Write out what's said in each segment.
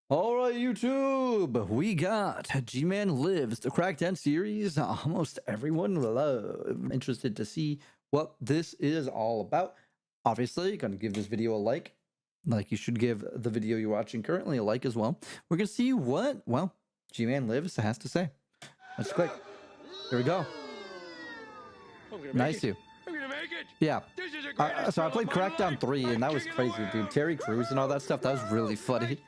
All right, YouTube, we got GmanLives, the Crackdown series. Almost everyone interested to see what this is all about. Obviously, gonna give this video a like you should give the video you're watching currently a like as well. We're gonna see what, well, GmanLives has to say. Let's click. Here we go. Nice you. I'm gonna make it. Yeah. This is the greatest So I thrill played of my Crackdown life. 3, and that was King of crazy, the dude. world. Terry Crews and all that stuff, that was really funny.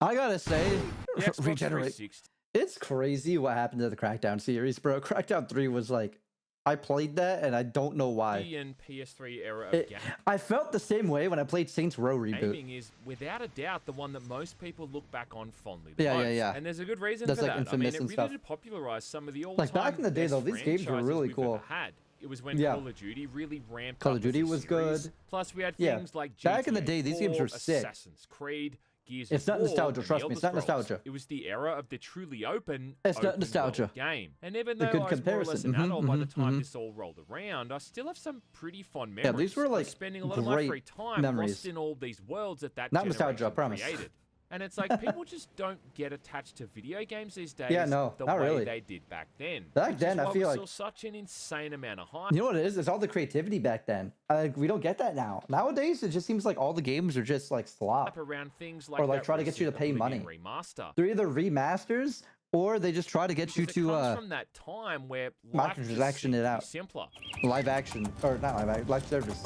I gotta say, The Xbox regenerate. 360. It's crazy what happened to the Crackdown series, bro. Crackdown 3 was like, I played that and I don't know why. And PS3 era of gaming. I felt the same way when I played Saints Row Reboot. Gaming is without a doubt the one that most people look back on fondly. The Yeah, most. yeah, yeah. And there's a good reason That's for like that. I mean, Infamous it and really stuff. did popularize some of the all-time Like back in the day, best though, these games were really franchises we've cool. ever had. It was when Yeah. Call of Duty really ramped Call up of Duty as a was series. good. Plus, we had Yeah. things like GTA Back in the day, these games 4, were sick. Assassin's Creed, Gears It's of not War, nostalgia, and trust The me, it's Elder not Scrolls. nostalgia. It was the era of the truly open, It's not open nostalgia. world game. And even A though good I was more or less comparison. an adult by the time this all rolled around, I still have some pretty fond memories. Yeah, these were, of like, spending a lot of my great free time memories. lost in all these worlds that Not generation nostalgia, I promise. created. And it's like people just don't get attached to video games these days Yeah, no, the not way really. they did back then. Back which is then, I why feel we like- saw such an insane amount of hype. You know what it is? It's all the creativity back then. We don't get that now. Nowadays, it just seems like all the games are just like slop. Around things like Or, like, that try to get you to recent pay Oblivion money. remaster. They're either remasters or they just try to get you Because it to comes from that time where life just microtransation seemed it to be out. simpler. live action, or not live action, live service.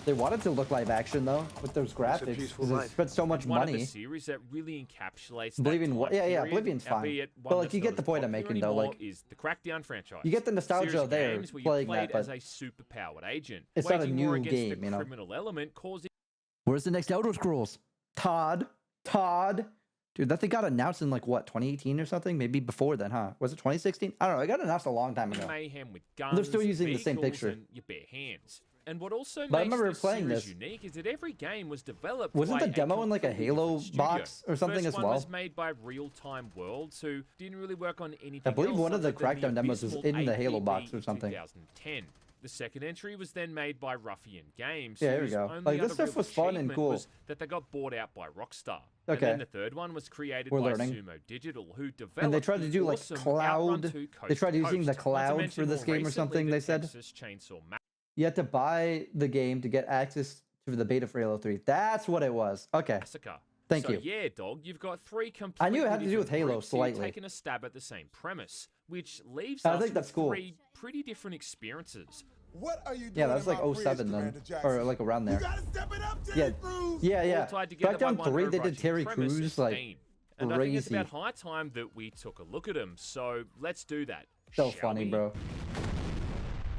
They wanted to look live action though, with those graphics, peaceful because they life. spent so much One of money. the series that really encapsulates Oblivion, that time yeah, period, Oblivion's fine. albeit But, one like, that's you not get the as point I'm popular making, though, anymore, like, is the Crackdown franchise. you get the nostalgia Series of there, games where you playing played that, as but a superpowered agent, it's not a waging war new against game, the you know. criminal element, causing where's the next Elder Scrolls? Todd. Dude, that thing got announced in like what, 2018 or something? Maybe before then, huh? Was it 2016? I don't know. It got announced a long time ago. mayhem with guns, still using the same vehicles, picture. and your bare hands. And what also But I makes remember this playing series this. unique is that every game was developed Wasn't by the demo in like a completely Halo different studio. box or something First as one well? was made by Real Time Worlds, who didn't really work on anything I believe else one of the other than Crackdown demos was abysmal in the Halo APB box or in something. 2010. The second entry was then made by Ruffian Games. Yeah, here we whose go. only Like, this other stuff real was fun and achievement cool. was that they got bought out by Rockstar. Okay. And then the third one was created We're by learning. Sumo Digital, who developed And they tried to the do like awesome cloud. Outrun 2 They Coast tried to using the Coast. Not to cloud mention for this more game or recently something, the they said. Texas Chainsaw You had to buy the game to get access to the beta for Halo 3. That's what it was. Okay. Massacre. Thank so, you. Yeah, dog, you've got three completely I knew it had to do with different Halo groups here slightly. taking a stab at the same premise, which leaves I us think that's with cool. three pretty different experiences. What are you doing? Yeah, that was in like my 07 bridge, then. Commander Jackson? Or like around You there. gotta step it up, Yeah. Terry Crews. Yeah. All tied together by Crackdown one 3, they did overarching Terry premise, Crews like theme. And I think it's crazy. about high time that we took a look at them. So let's do that. So shall funny, we? bro.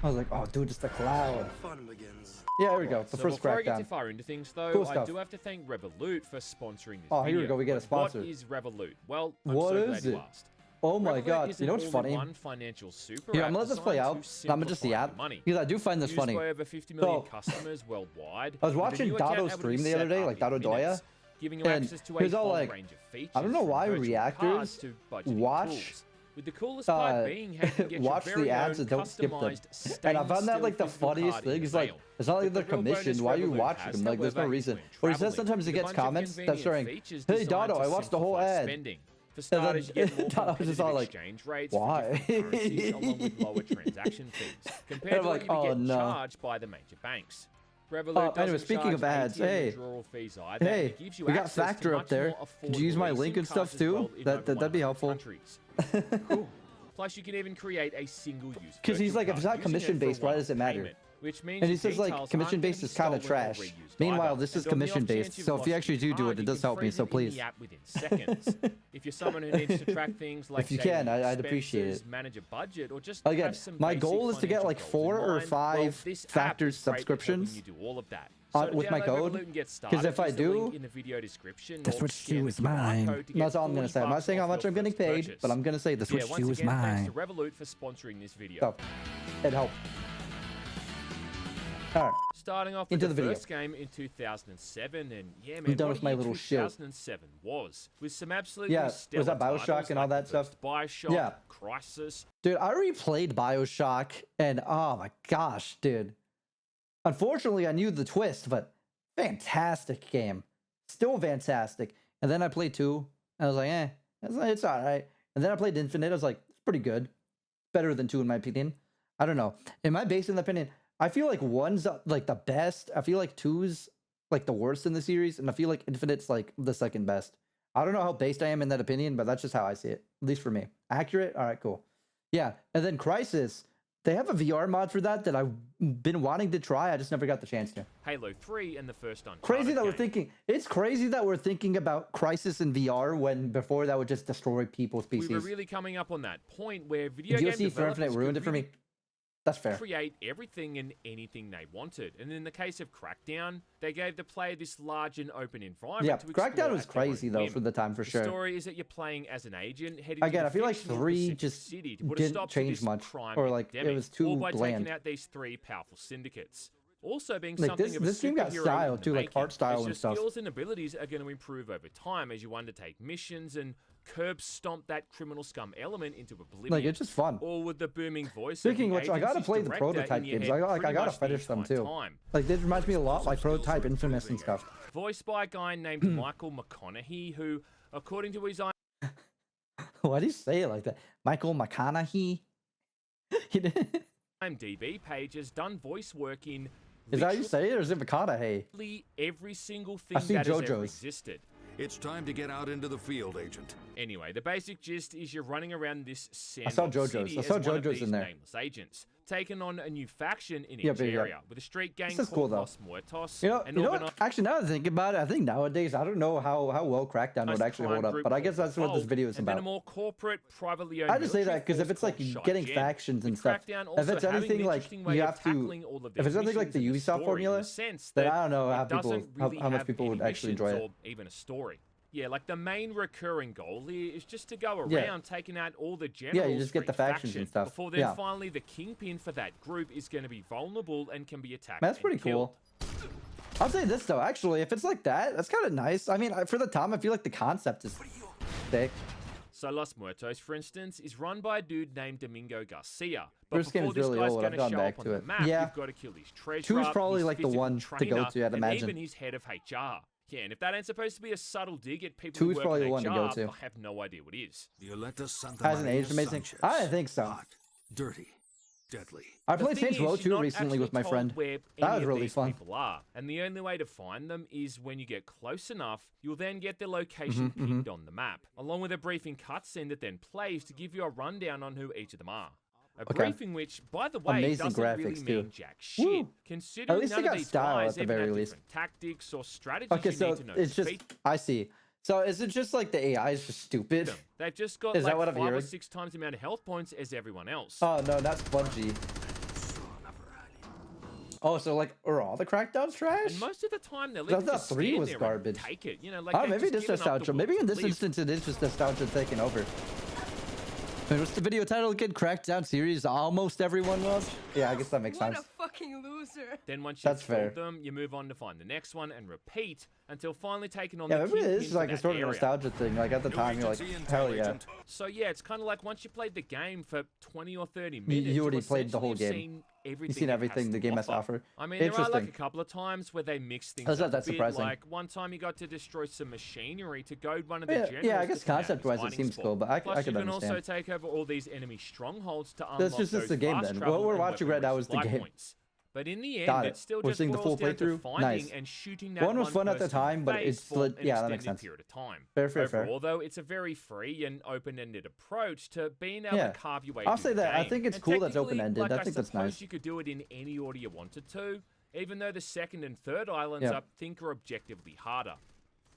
I was like, oh, dude, it's the cloud. Fun begins. Yeah, here we go. The So first before I get too Crackdown. far into things, though, Cool I stuff. do have to thank Revolut for sponsoring this Oh, here we video. go, we get a But sponsor. What is Revolut? Well, I'm What so is glad you it? asked. Oh my Revolut god. is You know an what's funny? all-in-one financial super Here, app I'm gonna let this play designed out. to I'm gonna just see simplify ad. your money. Because I do find this Used funny. by over 50 million So, customers worldwide. I was with a watching new account Dado able to be stream the set other day, up like in Dado Doya, minutes, giving you and access to here's a all, full like, range of features. I don't know from why virtual reactors cards to budgeting watch, tools. With the coolest part being how you can get watch your the very ads own and don't skip them. customized And I found that stainless like the steel physical funniest card in thing. the It's like mail. it's not like But they're the real bonus commissioned. Why are you Revolut watching has, them? Like there's no however, reason. when Or he says traveling, sometimes he with a gets bunch of comments that's convenient saying, features "Hey designed Dado, to I watched the whole simplify ad." spending. For starters, you get more Dado was just all competitive like, exchange rates "Why?" for different currencies, along with lower transaction fees, compared I'm to like, what you "Oh, get no." charged by the major banks. Revolut Anyway, doesn't speaking of charge ads, ATM hey, withdrawal fees either, and hey, it gives you we got access to Factor up much there. more Did you use my affordable link and leasing stuff cards as too? well in That'd over be 100 helpful. countries. Cool. Plus, you can even create a single-use. 'Cause he's virtual like, if it's card not using it commission-based, for why one-off does it matter? payment, which means And he your says like details aren't commission based gonna is be kind of stolen or trash. reused Meanwhile, either. this is And on the off commission based. chance you've So if you lost actually your do card, it, it you does can help me. freeze So it in please. the app within seconds. If you're someone who needs to track things like If you daily can, I'd appreciate expenses, it. manage a budget, or just Again, have some my basic goal is to get financial like goals 4 in or mind, 5 well, this app Factors is great at helping subscriptions you do all of that. with my download code. Revolut and get 'Cause started, if I use the link do, in the video description, the or Switch scan 2 the is QR mine. code to get That's all I'm gonna say. I'm not $40 saying how off much your I'm getting first paid, purchase. but I'm gonna say the Switch Yeah, 2 once is again, thanks mine. to Revolut for sponsoring this video. So it helped. All right. Starting off Into with the the video. first game in 2007, and yeah, man, done what with a my year little shit. 2007 was, with some absolutely Yeah, was stellar that BioShock titles and all like that the stuff? first BioShock, Yeah. Crisis. Dude, I replayed BioShock and oh my gosh, dude. Unfortunately, I knew the twist, but fantastic game. still fantastic. And then I played 2, and I was like, it's all right. And then I played Infinite. I was like, it's pretty good, better than 2 in my opinion. I don't know. In my base opinion, I feel like 1's like the best. I feel like 2's like the worst in the series, and I feel like Infinite's like the second best. I don't know how based I am in that opinion, but that's just how I see it, at least for me. Accurate? All right, cool. Yeah, and then Crisis, they have a VR mod for that I've been wanting to try. I just never got the chance to. Halo 3 and the first Uncharted Crazy that game. we're thinking. It's crazy that we're thinking about Crisis in VR when before that would just destroy people's PCs. We were really coming up on that point where video DLC game for Infinite developers ruined could it for me. That's fair. create everything and anything they wanted. And in the case of Crackdown, they gave the player this large and open environment Yeah, to explore Crackdown was at their own crazy though whim. for the time for The sure. story is that you're playing as an agent heading Again, to I the feel like fictional 3 Pacific just City to put a didn't stop to change this much, crime or like epidemic, it was too all by bland. taking out these 3 powerful syndicates. Also being Like something this, of a this game got superhero style in the too, like making, art style as and your stuff. skills and abilities are going to improve over time as you undertake missions and curb stomp that criminal scum element into oblivion. Like it's just fun. All with the booming voice. Speaking of of the which, I gotta agency's play the director in prototype your games. head I pretty gotta much the finish them entire too. time. Like this reminds me a lot like prototype Infamous and stuff. Voiced by a guy named Michael McConaughey, who, according to his Why do you say it like that? Michael McConaughey. IMDb page, has done voice work in Is that how you say it, or is it McConaughey? literally every single thing I've seen that has ever JoJo's. existed. It's time to get out into the field, Agent. Anyway, the basic gist is you're running around this sandbox saw JoJo's. city I saw as one of JoJo's these in there. nameless agents, taking on a new faction in Yeah, each but yeah. area, with a street gang This is called cool, though. Los Muertos. You know, and you know what? Actually, now that I think about it, I think nowadays I don't know how well Crackdown would actually hold up, but I guess that's what this video is and then a about. more corporate, privately owned I just say that military because if it's force like called getting Shy factions and With stuff, Crackdown if also it's having an anything like interesting way you of have to, tackling all of if it's their anything like the missions and Ubisoft story formula, in the sense then that I don't know how it people, doesn't really how much have people any would actually enjoy missions it. or even a story. Yeah, like the main recurring goal here is just to go around Yeah. taking out all the generals. Yeah, you just get for the each factions faction and stuff. Before then, Yeah. finally, the kingpin for that group is going to be vulnerable and can be attacked. That's and pretty killed. cool. I'll say this though, actually, if it's like that, that's kind of nice. I mean, for the time, I feel like the concept is sick. So Los Muertos, for instance, is run by a dude named Domingo Garcia. But First game before is this really guy's old. going I've to gone show back up on to the it. map, Yeah. you've got to kill his treasurer. 2 is probably his like the physical one to go trainer, to, I'd and imagine. even his head of HR. Yeah, and if that ain't supposed to be a subtle dig at people 2 who is work probably in the one to HR, go to. I have no idea what is. Violeta Santa Hasn't Maria aged amazing. Sanchez. I think so. Hot, dirty, deadly. I The played thing Saints Row is, you're 2 not recently actually with my told friend. where That any was of really these fun. people are, and the only way to find them is when you get close enough. You'll then get their location pinned on the map, along with a briefing cutscene that then plays to give you a rundown on who each of them are. A Okay. briefing which, by the way, Amazing doesn't really graphics, too. mean jack shit, Woo. considering least they none got of these style guys at the even very have least. different tactics or strategies Okay, you so need to know it's to just, defeat I see. So is it just like the AI is just stupid? them. They've just got Is that like what I'm 5 or hearing? 6 times the amount of health points as everyone else. Oh no, that's Bungie. Oh, so like, are all the Crackdowns trash? And most of the time, they're I looking thought to 3 stand was there and garbage. take it. You know, like Oh, they've maybe just this given up the nostalgia. will Maybe to in this live. instance, it is just nostalgia taking over. Wait, what's the video title again? Crackdown series almost everyone loves? Yeah, I guess that makes What sense. a fucking loser. Then once That's you've fair. killed them, you move on to find the next one and repeat until finally taking on Yeah, the maybe it kingpin is for like a that sort of area. nostalgia thing. Like at the New time, you're like, agency intel, hell yeah. Agent. So yeah, it's kind of like once you played the game for 20 or 30 minutes, You already played the whole essentially game. Seen everything You've seen it everything has the game has to offer. offer. I mean, there are like Interesting. a couple of times where they mix things That's up not that a bit. surprising. Like one time you got to destroy some machinery to goad one of the generals. Yeah, I guess to come out his concept-wise it hiding seems spot. cool, but I Plus, can you can understand. also take over all these enemy strongholds to unlock That's just those the game fast then. travel What we're and watching weapon right now is the resupply game. points. But in the end, Got it it. still We're just seeing the boils full down to playthrough? finding Nice. and shooting that One was fun at the person in time, but face it's for lit- an yeah, that makes extended sense. period of time. Fair. Overall, though, it's a very free and open-ended approach to being able Yeah. to carve your way I'll through say the that. I game. think it's And cool that's technically, open-ended. like, I think that's suppose nice. you could do it in any order you wanted to, even though the second and third islands Yeah. I think are objectively harder.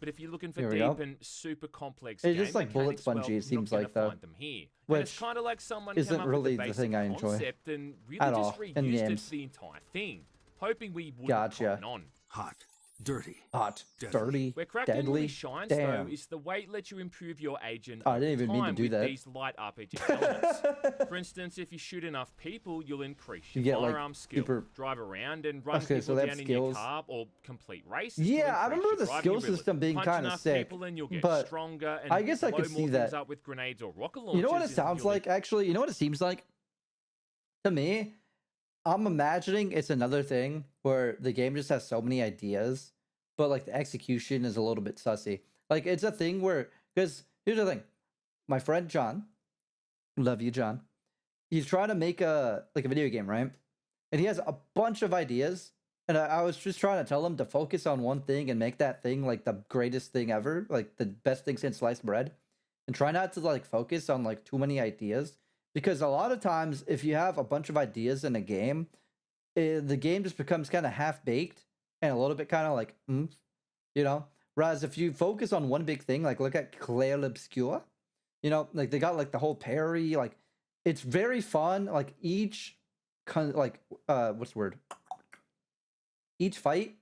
But if you're looking for Here we deep go. and super complex It's game just like bullet mechanics, well, spongy, it you're seems not like, gonna though. find them here. And it's Which kind of like someone isn't came up really with the the basic thing I enjoy concept and really at just all reused in it games. for the entire thing, hoping we wouldn't Gotcha. cotton on. Hot, dirty. Hot, Deadly. dirty, Where Crackdown deadly. really shines, Damn. though, is the way it lets you improve your agent Oh, I didn't over even mean to time do with that. these light RPG elements. For instance, if you shoot enough people, you'll increase your You get, like, firearm skill, super- drive around and run Okay, so people they down have in skills. your car or complete races. to Yeah, I increase remember your the driving skill ability. system being Punch kinda enough sick, people and you'll get but stronger and I guess I blow could more see things that. up with grenades or rocket launchers. You know what it is sounds really- like, actually? You know what it seems like? To me, I'm imagining it's another thing where the game just has so many ideas but like the execution is a little bit sussy. Like it's a thing where, because here's the thing, my friend John, love you, John. He's trying to make a video game, right? And he has a bunch of ideas. And I was just trying to tell him to focus on one thing and make that thing like the greatest thing ever, like the best thing since sliced bread. And try not to like focus on like too many ideas. Because a lot of times, if you have a bunch of ideas in a game, the game just becomes kind of half-baked and a little bit kind of like, you know? Whereas if you focus on one big thing, like look at Claire L'Obscure, you know, like they got like the whole parry, like it's very fun. Like each, what's the word? Each fight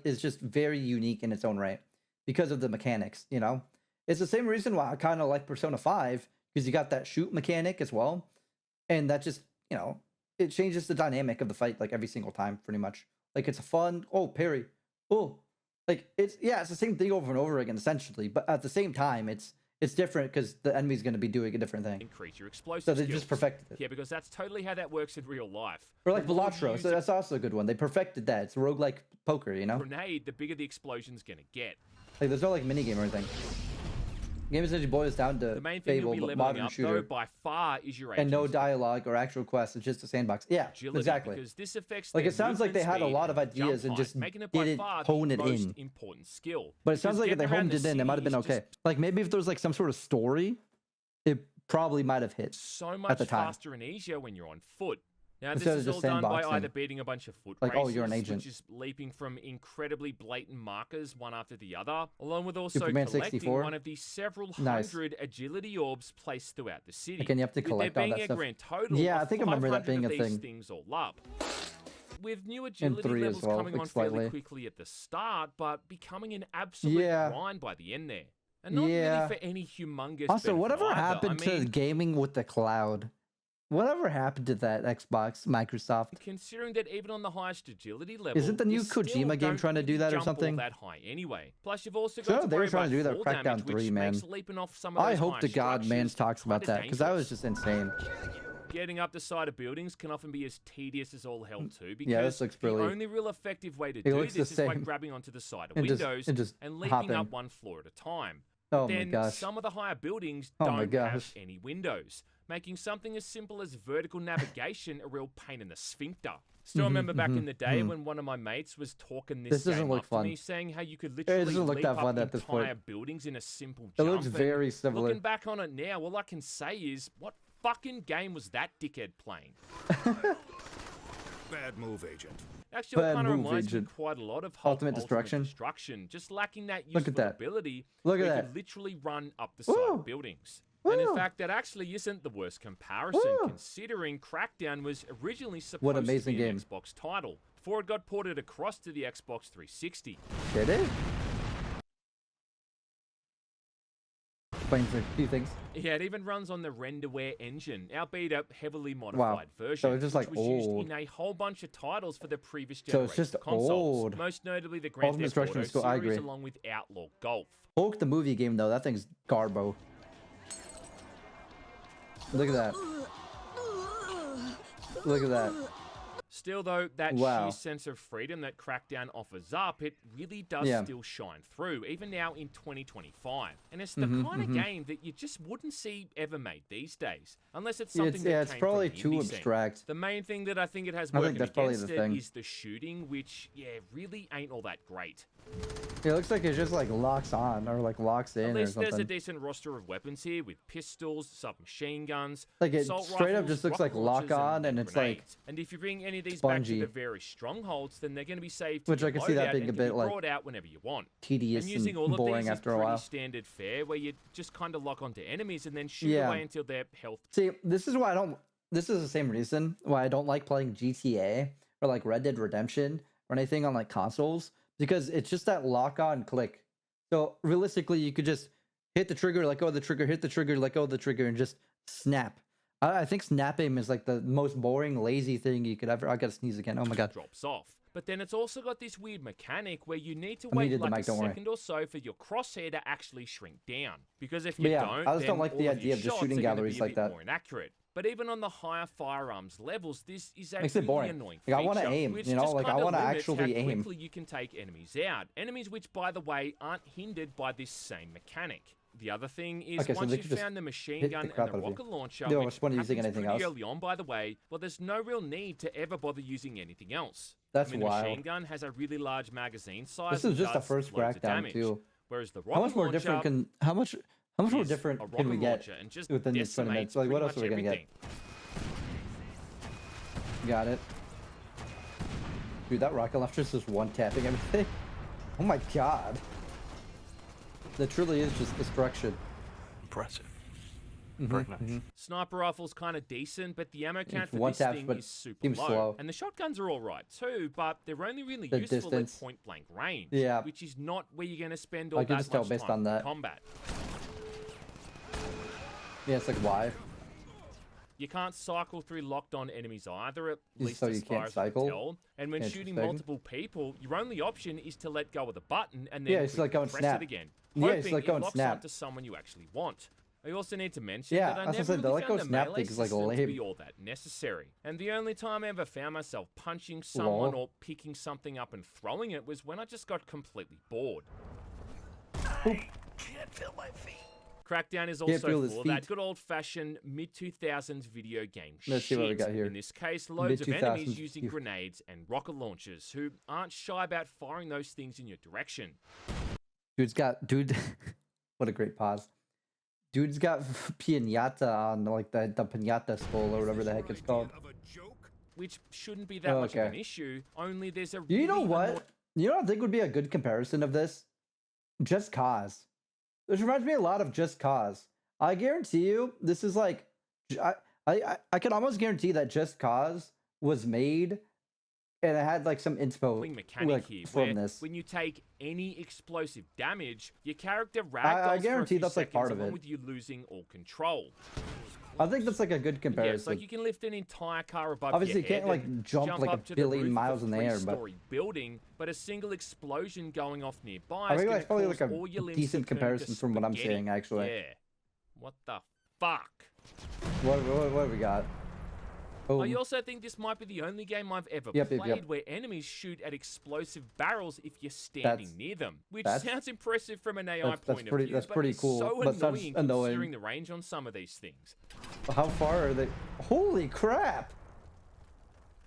is just very unique in its own right because of the mechanics, you know? It's the same reason why I kind of like Persona 5, because you got that shoot mechanic as well. And that just, you know, it changes the dynamic of the fight like every single time, pretty much. Like it's a fun, parry. Oh, like it's the same thing over and over again, essentially. But at the same time, it's different because the enemy's going to be doing a different thing. Increase your explosive So they skills. just perfected it. Yeah, because that's totally how that works in real life. Or like The more you Velatro, use so that's also a good one. They perfected that. It's roguelike poker, you know? grenade, the bigger the explosion's gonna get. Like there's no like minigame or anything. The game essentially boils down to The main thing Fable, you'll be but leveling modern up, shooter. though, by far, is your And no agility. dialogue or actual quests. It's just a sandbox. Yeah, Agility, exactly. Because this affects Like their it sounds like they movement had a speed lot of and jump ideas and height, just making it by didn't far hone the it most in. important skill. But it Because sounds like if they getting around honed the it in, it might have city been is okay. just Like maybe if there was like some sort of story, it probably might have hit. so at much the time. faster and easier when you're on foot. Now, Instead this of is all just done by sandboxing. either beating a bunch of foot Like, races, oh, you're an agent. which is leaping from incredibly blatant markers one after the other, along with also Superman collecting 64. one of the several Nice. hundred agility orbs placed throughout the city. Again, you have to with there collect all being that a stuff. grand total Yeah, I of think I remember that 500 being of a these thing. things all up. With new agility 3 as levels well, coming like on fairly slightly. quickly at the start, but becoming an absolute Yeah. grind by the end there. And not Yeah. really for any humongous Also, benefit whatever either. happened I mean, to gaming with the cloud? Whatever happened to that Xbox, Microsoft? considering that even on the highest agility level, Isn't the you new still Kojima game don't trying to do really that or jump all something? that high anyway. Plus, you've also Sure, got to they were worry trying about to do that fall with Crackdown damage, 3, which man. makes leaping off some of I those hope higher to God Mans structures talks about kinda that, because that was dangerous. just insane. Getting up the side of buildings can often be as tedious as all hell too, because Yeah, this looks the really- only real effective way to It do looks the this is by same. grabbing onto the side of And just- windows and just leaping hopping. up one floor at a time. Oh But my then gosh. some of the higher buildings Oh my don't have gosh. any windows, making something as simple as vertical navigation a real pain in the sphincter. Still remember back in the day when one of my mates was talking This this doesn't game look up to fun. me, saying how you could It literally doesn't look leap that up fun at this point. entire buildings in a simple It jump. looks and very similar. Looking back on it now, all I can say is, what fucking game was that dickhead playing? Bad move, Agent. Actually, it Bad kind of move, reminds me Agent. quite a lot of Ultimate Destruction. just lacking that Look useful at that. ability Look at where you that. could literally run up the side Woo. of buildings. And in Woo. fact, that actually isn't the worst comparison, Woo. considering Crackdown was originally supposed What to amazing be an game. Xbox title before it got ported across to the Xbox 360. Did it? Explains a few things. Yeah, it even runs on the Renderware engine, albeit a heavily modified version, So it's just, like, which was used old. in a whole bunch of titles for the previous So generation it's just of consoles, old. most notably the Grand Ultimate Theft Destruction Auto is cool, I series, agree. along with Outlaw Golf. Hulk the movie game though, that thing's garbo. Look at that. Look at that. Still, though, that Wow. sheer sense of freedom that Crackdown offers up, it really does Yeah. still shine through, even now in 2025. And it's the kind of game that you just wouldn't see ever made these days, unless it's something that It's came probably from the too indie scene. abstract. The main thing that I think it has I think working that's probably against the it thing. is the shooting, which, yeah, really ain't all that great. It looks like it just like locks on or like locks in At or least there's a something. decent roster of weapons here, with pistols, submachine guns, Like, it assault straight up rifles, just looks rocket like lock launchers, on, and it's like grenades. And if you bring any of these back to spongy. the various strongholds, then they're going to be saved to Which your I can see that loadout being a and can bit, be like, brought out whenever you want. tedious And using all and of boring these after is a pretty while. standard fare, where you just kind of lock onto enemies and then shoot Yeah. away until their health. See, this is why I don't. This is the same reason why I don't like playing GTA or like Red Dead Redemption or anything on like consoles, because it's just that lock on click. So realistically, you could just hit the trigger, let go of the trigger, hit the trigger, let go of the trigger, and just snap. I think snap aim is like the most boring, lazy thing you could ever. I gotta sneeze again. Oh my god. Drops off. But then it's also got this weird mechanic where you need to I wait muted the like mic, a don't worry. second or so for your crosshair to actually shrink down. Because if you But yeah, don't, I just don't then like the all of idea your of just shots shooting are gonna galleries be a like bit that. more inaccurate. But even on the higher firearms levels, this is a Makes it really boring. annoying Like, I feature, want to aim, which you know, just like I kinda want to limits actually how aim. quickly you can take enemies out. Enemies which, by the way, aren't hindered by this same mechanic. The other thing is, Okay, so once they you've could just found the machine hit the gun and crap the out of you. rocket launcher, Yeah, which which one are you using happens anything pretty else? early on, by the way, well, there's no real need to ever bother using anything else. That's I mean, the wild. machine gun has a really large magazine size. This is and just the does first loads of Crackdown damage, too. Whereas the How rocket much more launcher different can how much more is a different rocket can we get launcher and just within these 20 minutes? decimates Like, what pretty else are we much gonna get? everything. Got it. Dude, that rocket launcher is just one tapping everything. Oh my god. That truly is just destruction. Impressive. Very nice. Sniper rifle's kind of decent, but the ammo count for one this taps, thing but is super seems low. slow. And the shotguns are all right too, but they're only really The useful distance. at point blank range, Yeah. which is not where you're going to spend all I can that just tell much based time on in that. combat. Yeah, it's like why? You can't cycle through locked on enemies either, at least So as you far can't as I can cycle? tell. And when shooting Interesting. multiple people, your only option is to let go of the button and then Yeah, it's like quickly going press snap. it again, Yeah, hoping it's like it going locks snap. onto someone you actually want. I also need to mention Yeah, that I as I never said, the really let go found the snap melee thing is, like, system to lame. be all that necessary. And the only time I ever found myself punching someone Lol. or picking something up and throwing it was when I just got completely bored. Can't feel my feet. Crackdown is Can't also feel his full of that feet. good old-fashioned mid-2000s video game Let's see shit. what we got here. In this case, loads of Mid-2000s enemies using you- grenades and rocket launchers who aren't shy about firing those things in your direction. Dude, what a great pause. Dude's got piñata on, like the piñata skull or whatever the heck it's called. Of a joke? Which shouldn't be that much of Okay. an issue, only there's a You know really what? You know what I think would be a good comparison of this? Just Cause. This reminds me a lot of Just Cause. I guarantee you, this is like, I can almost guarantee that Just Cause was made and it had like some inspo mechanic like, here, from where this. when you take any explosive damage, your character I ragdolls for a guarantee few that's, like, seconds part of along it. with you losing all control. I think that's like a good Yeah, it's comparison. like you can lift an entire car above Obviously, your you can't head like and jump like up a to the billion roof miles of in a the air, but three-story building, but a single explosion going off nearby I is think going that's to probably cause like a all your limbs decent to turn to comparison from what I'm spaghetti. saying, actually. Yeah. What the fuck? What have we got? Oh, I also think this might be the only game I've ever Yep, played yep, yep. where enemies shoot at explosive barrels if you're standing That's- near them, which that's- sounds impressive from an AI that's point pretty- of view, that's but pretty it's cool, so but sounds annoying annoying. considering the range on some of these things. how far are they? Holy crap!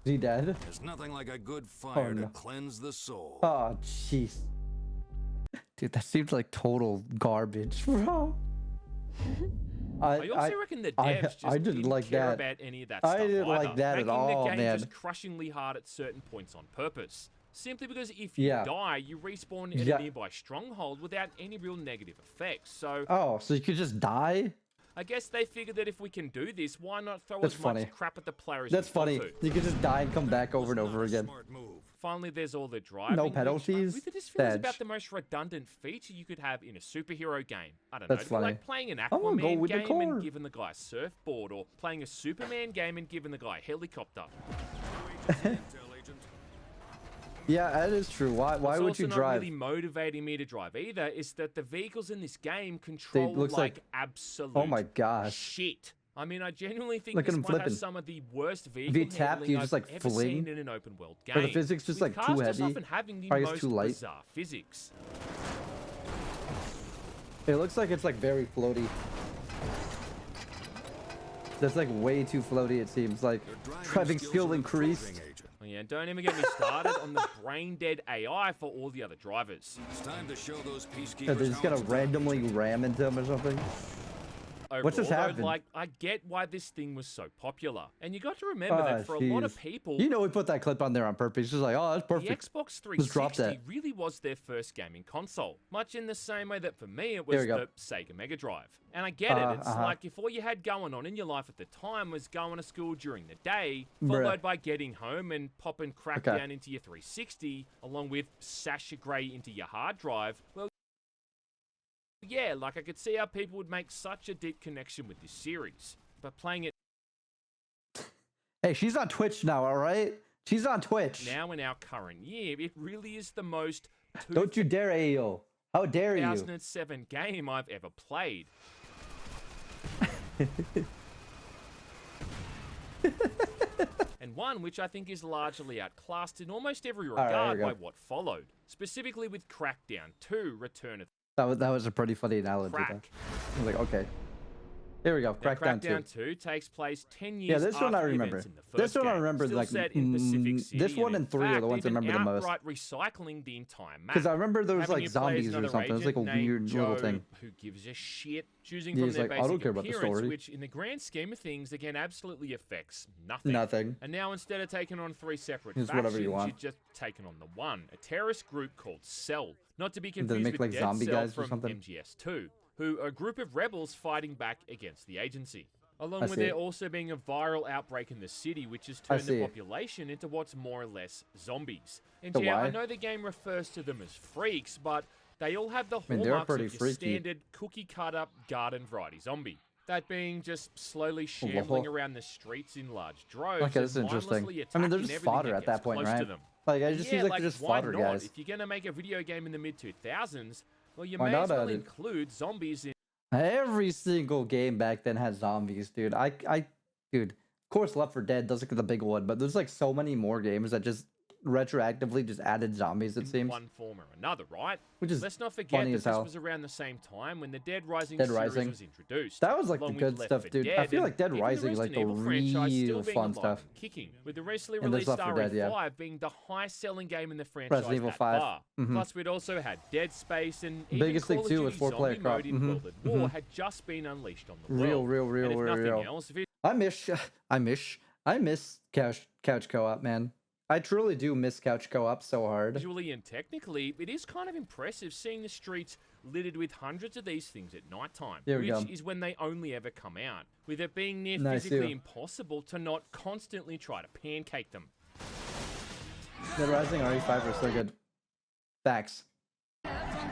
Is he dead? There's nothing like a good fire no. to cleanse the soul. Oh, jeez. Dude, that seems like total garbage, bro. I also reckon the I- devs just I didn't like care that. about any of that I stuff didn't like either, that at making all, the game man. just crushingly hard at certain points on purpose. Simply because if you Yeah. die, you respawn at Yeah. a nearby stronghold without any real negative effects. So Oh, so you could just die? I guess they figured that if we can do this, why not throw That's as funny. much crap at the player as That's we want funny. to? You could just die and come back over and Not over a again. Smart move. Finally, there's all the driving. which penalties? I really just feels about Sedge. the most redundant feature you could have in a superhero game. I don't That's know, it'd be like funny. playing an I'm gonna go Aquaman with the game car. and giving the guy a surfboard, or playing a Superman game and giving the guy a helicopter. Intel agent. Yeah, that is true. Why What's would also you not drive? really motivating me to drive either is that the vehicles in this game control looks like- absolute Oh my gosh. shit. I mean, I genuinely think Look at this him might have flipping. some of the worst vehicle you tap, handling you just, I've like, ever fling? seen in an open world game. Are the physics just, with like, too cars just heavy? often having the Or I guess most too light? bizarre physics. It looks like it's like very floaty. That's like way too floaty, it seems like. Your Driving skills skill are increased. improving, agent. Oh, yeah, don't even get me started on the brain-dead AI for all the other drivers. It's time to show those peacekeepers They're just how gonna it's done, randomly agent. ram into him or something. What's just Overall, though, happened? like, I get why this thing was so popular. And you got to remember Ah, that for a lot of jeez. people, You know we put that clip on there on purpose. Just like, oh, that's the perfect. Xbox Let's drop 360 that. really was their first gaming console. Much in the same way that for me it There was we go. the Sega Mega Drive. And I get it, it's Uh-huh. like if all you had going on in your life at the time was going to school during the day, Bruh. followed by getting home and popping Crackdown into your 360, along with Sasha Grey into your hard drive, well, yeah, like I could see how people would make such a deep connection with this series. But playing it Hey, she's on Twitch now, all right? She's on Twitch. now in our current year, it really is the most Don't you dare, Ayo. How dare you? 2007 game I've ever played. and one which I think is largely outclassed in almost every right, here regard we go. by what followed, specifically with Crackdown 2 Return of That was a pretty funny analogy. Though. Crack. I was like, okay. Here we go. Now, Crackdown 2. Crackdown 2 takes place 10 years Yeah, this after one I the remember. events in the This first one I game, remember still like set in Pacific City, this one in and 3 are the ones I fact, remember the most. outright recycling the entire map. Because I remember there was Having like you play as zombies or another something. It was like a agent named weird little Joe, thing. Who gives a shit, choosing Yeah, from he's their like, I basic don't care about the appearance, story. which in the grand scheme of things, again, absolutely affects nothing. Nothing. And now instead of taking on 3 separate It's factions, whatever you want. you've just taken on the one, a terrorist group called Cell. Not to be Did they confused make, with like, Dead zombie Cell guys or from something? MGS2, who are a group of rebels fighting back against the agency. Along I with see. there also being a viral outbreak in the city, which has I turned the see. population into what's more or less zombies. And So yeah, I why? know the game refers to them as freaks, but they all have the mean, they're hallmarks pretty of your freaky. standard cookie-cut-up garden variety zombie. That being just slowly shambling around the streets in large droves. Okay, this is and interesting. mindlessly I mean, they're attacking just everything fodder that at that gets point, close to right? them. Like, it just seems like like, they're just why fodder not? guys. If you're going to make a video game in the mid-2000s, well, you Why may not as well add it? include zombies in Every single game back then had zombies, dude. Dude, of course, Left 4 Dead doesn't get the big one, but there's like so many more games that just retroactively just added zombies. It seems, one form or another, right? which is Let's not forget funny that as this hell. was around the same time when the Dead Rising Dead series Rising. was introduced. That was like the along with good Left stuff, 4 dude. I Dead, feel and like Dead even the Rising is like Resident the Evil franchise still real being fun alive stuff. and kicking, with the recently And there's released Left 4 Dead, yeah. RE5 being the highest-selling game in the franchise Resident Evil that 5. far. Mhm. Plus, we'd also had Dead Space, and Biggest even thing Call too of was Duty four-player Zombie crop. mode in World at War had just been unleashed on the world. Real, And if nothing real. else, if I miss couch co-op, man. I truly do miss couch co-op so hard. visually and technically, it is kind of impressive seeing the streets littered with hundreds of these things at night time, There we which go. is when they only ever come out, with it being near Nice, physically too. impossible to not constantly try to pancake them. Dead Rising RE5 are so good. Facts.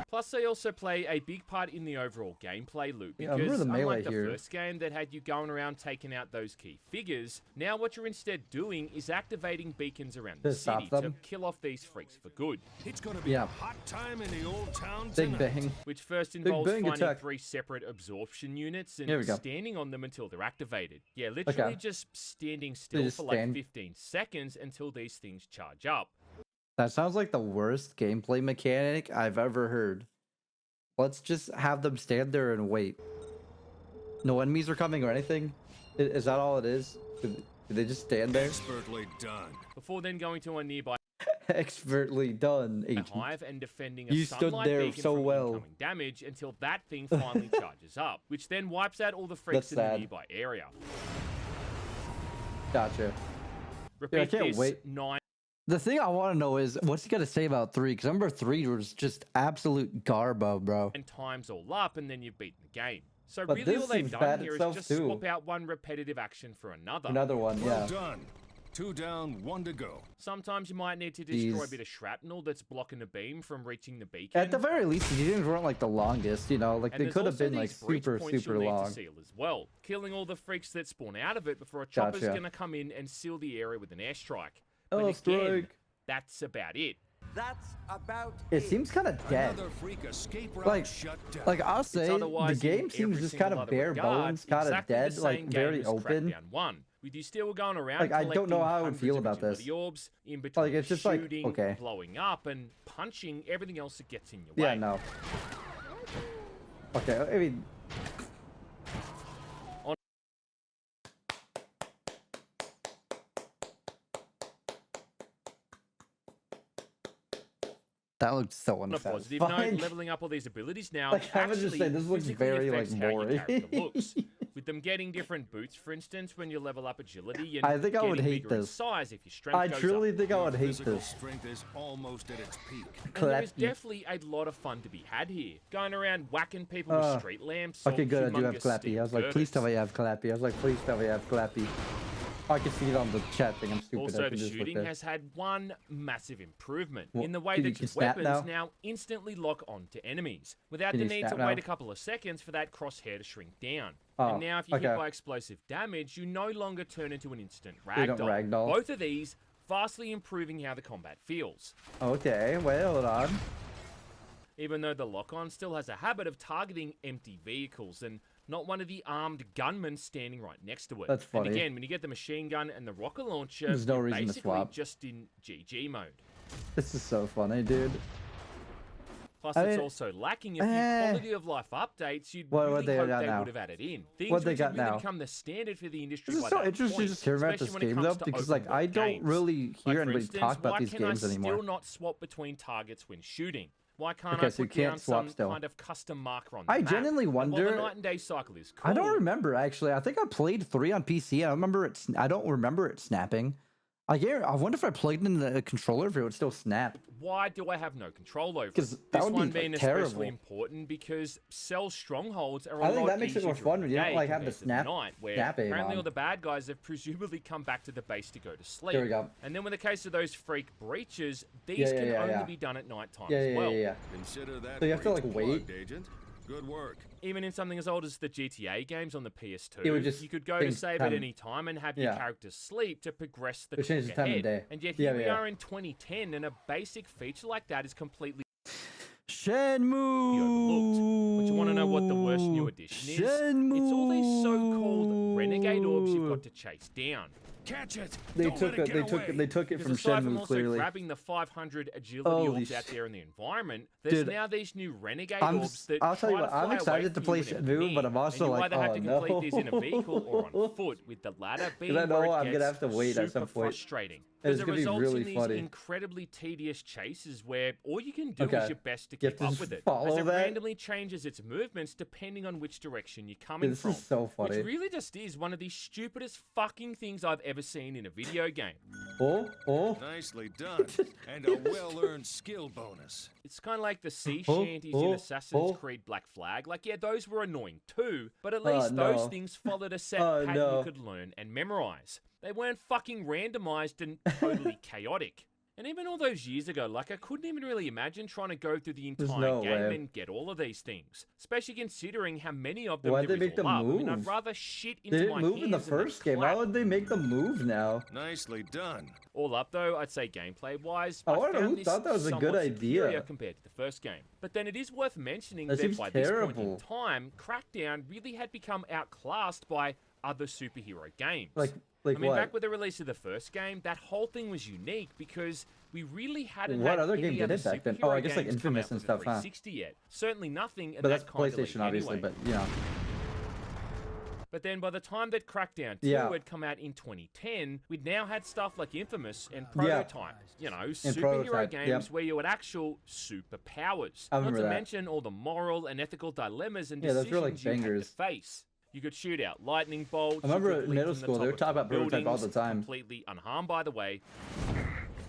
Plus, they also play a big part in the overall gameplay loop, Yeah, I remember because the melee unlike the here. first game that had you going around taking out those key figures, now what you're instead doing is activating beacons around the To stop city to them? kill off these freaks for good. It's gonna be Yeah. a hot time in the old town Big tonight. bang. Which first involves bang finding attack. 3 separate absorption units Here we and go. standing on them until they're activated. Yeah, literally just standing still just for like stand. 15 seconds until these things charge up. That sounds like the worst gameplay mechanic I've ever heard. Let's just have them stand there and wait. No enemies are coming or anything? Is that all it is? Do they just stand there? Expertly done. Before then going to a nearby Expertly done, agent. hive and defending a You stood sunlight there beacon so from well. incoming damage until that thing finally charges up, which then wipes out all the freaks That's in the sad. nearby area. Gotcha. Repeat I can't this wait. 9 The thing I want to know is, what's he got to say about 3? Because number 3 was just absolute garbo, bro. times all up, and then you've beaten the game. So But really this all they've seems done bad here is itself, just too. swap out one repetitive action for another. Another one, Well yeah. done. 2 down, 1 to go. Sometimes you might need to destroy a Jeez. bit of shrapnel that's blocking a beam from reaching the beacon. At the very least, the games weren't like the longest, you know? Like, and they there's could have also been like these breach super, points super you'll need long. to seal as well, killing all the freaks that spawn out of it before a chopper's Gotcha. going to come in and seal the area with an airstrike. But Oh, again, strike. that's about it. That's about It seems kind of dead. Another freak escape route Like, shut down. Like, I'll say, the Otherwise, game in seems every just single kind of other bare regard, bones, kind of exactly the dead, same like game very as open. Crackdown 1, with you still going around Like, I don't know collecting how I would hundreds feel of about this. agility orbs, in between Like, it's just like, shooting, okay. blowing up, and punching everything else that gets in your Yeah, way. no. Okay, I mean, that looked so On a positive unsatisfying. note, leveling up all these abilities now Like, I would just actually say, this looks physically very, like, affects how your boring. character looks. With them getting different boots, for instance, when you level up agility, and I think I would getting hate bigger in this. size if your strength I goes truly up. think I Your would hate physical this. strength is almost at its peak. And there is Clappy. definitely a lot of fun to be had here. Going around whacking people Uh, with street lamps. Okay, or good, I do have humongous Clappy. steel I was like, please tell me girders. I have Clappy. I was like, please tell me I have Clappy. I can see it on the chat thing. I'm stupid. I Also, can the just look shooting there. has had one massive improvement Well, in the way can you that your snap weapons now? now instantly lock onto enemies without Can the you need to snap wait now? a couple of seconds for that crosshair to shrink down. Oh, And now, if you hit okay. by explosive damage, you no longer turn into an instant You don't ragdoll. ragdoll. Both of these vastly improving how the combat feels. Okay, well, hold on. Even though the lock-on still has a habit of targeting empty vehicles and not one of the armed gunmen standing right next to it. That's funny. And again, when you get the machine gun and the rocket launcher, There's no you're reason to basically swap. just in GG mode. This is so funny, dude. Plus, I it's mean, also lacking a few quality of life updates you'd What really they hope got they now? would have added in. Things What they which got have really now? become the standard for the industry This by is so that interesting point, just hearing about this especially when it game though, comes to because open like I world don't games. really Like, hear for anybody instance, talk about why these can games I anymore. still not swap between targets when shooting? Why can't Okay, I so you put can't down swap some still. kind of custom marker on the I map? genuinely And while wonder. the night and day cycle is cool, I don't remember actually. I think I played 3 on PC. I remember it. I don't remember it snapping. I wonder if I plugged in the controller if it would still snap. why do I have no control over it? 'Cause that This would be, one like, being terrible. especially important because cell strongholds are a I lot think that makes it easier more fun when you during don't the like day have the compared to snap night, where aim apparently on. all the bad guys have presumably come back to the base to go to sleep. There we go. And then when the case of those freak breaches, these Yeah, can yeah, only yeah. be done at night time Yeah, as yeah, well. yeah. Consider that So you have to, breach like, wait? plugged, Agent. Good work. Even in something as old as the GTA games on the PS2, It would just you could go to change save time. at any time and have your Yeah. character sleep to progress the It changes clock time of ahead. day. And yet Yeah, here we yeah. are in 2010, and a basic feature like that is completely Shenmue. overlooked. But you want to know what the worst new addition is? It's all these so-called renegade orbs you've got to chase down. Catch it. They Don't took let it. it They get took it. away. They took it Because from aside from Shenmue. also Clearly, grabbing the 500 agility Holy orbs out sh- there in the environment, there's Dude, now these new renegade I'm orbs s- that I'll tell you try what, to I'm fly excited away to from play you when Shenmue, near, but I'm also and you like, either have oh, to complete these in a no. vehicle or on foot, with the latter being I know where it I'm gonna gets have to wait at some super point. frustrating. It's Because it gonna be results really in these funny. incredibly tedious chases where all you can do Okay. is your best to You have keep to up just with it, follow as it that? randomly changes its movements depending on which direction you're coming This from. is so funny. Which really just is one of the stupidest fucking things I've ever seen in a video game. Oh. Nicely done. And a well-earned skill bonus. It's kind of like the sea Oh, shanties oh, in Assassin's oh. Creed Black Flag. Like, yeah, those were annoying too, but at Oh, least those no. things followed a set Oh, pattern no. you could learn and memorize. They weren't fucking randomized and totally chaotic. And even all those years ago, like, I couldn't even really imagine trying to go through the There's entire no game way. and get all of these things. Especially considering how many of them Why'd there they is make them all up. I mean, I'd move? rather shit They into didn't my move in the hands than first game. Why clap. would they make them move now? Nicely done. All up, though, I'd say gameplay-wise, I wanna know found who this thought that was a good somewhat idea. superior compared to the first game. But then it is worth mentioning That that, seems by this point in terrible. time, Crackdown really had become outclassed by other superhero games. Like I mean, what? back with the release of the first game, that whole thing was unique because we really hadn't What had other any game did other it back then? superhero Oh, I guess, like, games come Infamous out and for the stuff, huh? 360 yet. Certainly nothing in But that that's kind of PlayStation, league obviously. anyway. But you know, But then by the time that Crackdown 2 Yeah. had come out in 2010, we'd now had stuff like Infamous and Yeah. Prototype. You know, superhero Prototype, games yep. where you had actual superpowers. I Not remember to that. mention all the moral and ethical dilemmas and Yeah, those decisions were, like, you had bangers. to face. You could shoot out lightning bolts. I remember you could in leap middle from the school, they top would of talk tall about Prototype all the buildings, time. completely unharmed, by the way,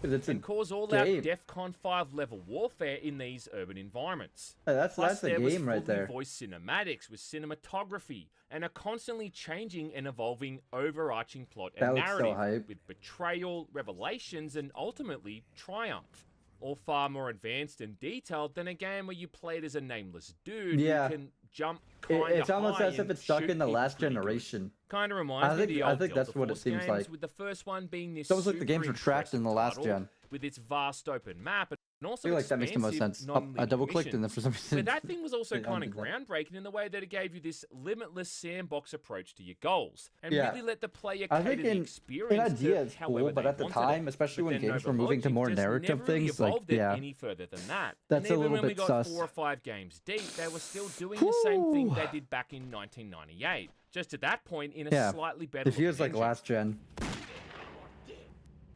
'cause it's a and cause all-out game. DEFCON 5 level warfare in these urban environments. Hey, that's Plus, a there was game right fully there. voiced cinematics with cinematography and a constantly changing and evolving overarching plot That and looks so narrative hype. with betrayal, revelations, and ultimately triumph. All far more advanced and detailed than a game where you played as a nameless dude Yeah. who can jump kind of It's almost high as if and it's stuck shoot in the people last pretty good. generation. Kind of reminds me of the I old think that's Delta what it Force seems games, like. with the first one being this It's almost like the games super were tracked in the last impressive gen. with its vast open map and I also feel like that makes the most expansive, sense. I non-linear double clicked and then missions. for some reason. But that thing was also it kind of undid that. groundbreaking in the way that it gave you this limitless sandbox approach to your goals and Yeah. really let the player I cater think the in experience idea to it's however cool, but they at the wanted time, it. especially But when then games were Nova moving to Logic more just narrative never really things, like, evolved it yeah. any further than that. That's and a even little when we bit got sus. 4 or 5 games deep, they were still doing the same thing they did back in 1998. Just at that point in a Yeah. slightly better It feels like engine. last gen.